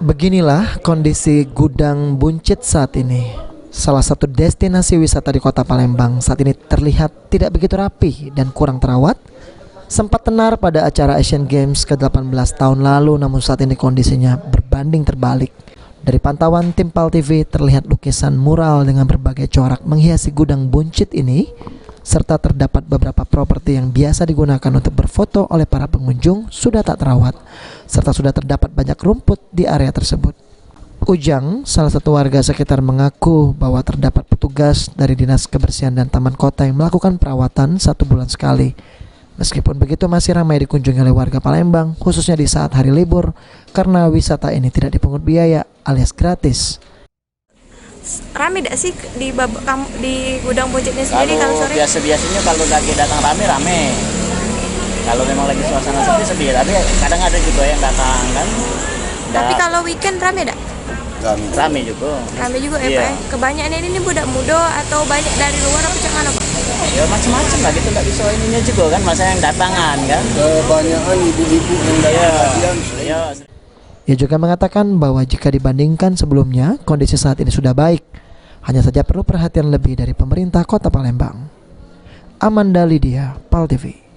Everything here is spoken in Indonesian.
Beginilah kondisi Gudang Buncit saat ini. Salah satu destinasi wisata di kota Palembang saat ini terlihat tidak begitu rapi dan kurang terawat. Sempat tenar pada acara Asian Games ke-18 tahun lalu, namun saat ini kondisinya berbanding terbalik. Dari pantauan tim PAL TV terlihat lukisan mural dengan berbagai corak menghiasi Gudang Buncit ini, serta terdapat beberapa properti yang biasa digunakan untuk berfoto oleh para pengunjung sudah tak terawat, serta sudah terdapat banyak rumput di area tersebut. Ujang, salah satu warga sekitar, mengaku bahwa terdapat petugas dari Dinas Kebersihan dan Taman Kota yang melakukan perawatan 1 bulan sekali. Meskipun begitu masih ramai dikunjungi oleh warga Palembang, khususnya di saat hari libur, karena wisata ini tidak dipungut biaya alias gratis. Rame tidak sih di Gudang Buncitnya sendiri kalau sore? Biasanya kalau lagi datang rame. Kalau memang lagi suasana sepi, tapi kadang ada juga yang datang kan. Tapi kalau weekend rame tidak? Rame juga. Rame juga ya, Iya. Pak. Kebanyakan ini budak muda atau banyak dari luar apa macam mana, Pak? Ya macam-macam lah gitu, nggak bisa ininya juga kan, masa yang datangan kan. Kebanyakan ibu-ibu yang datang. Iya. Ia juga mengatakan bahwa jika dibandingkan sebelumnya, kondisi saat ini sudah baik. Hanya saja perlu perhatian lebih dari pemerintah Kota Palembang. Amanda Lydia, PAL TV.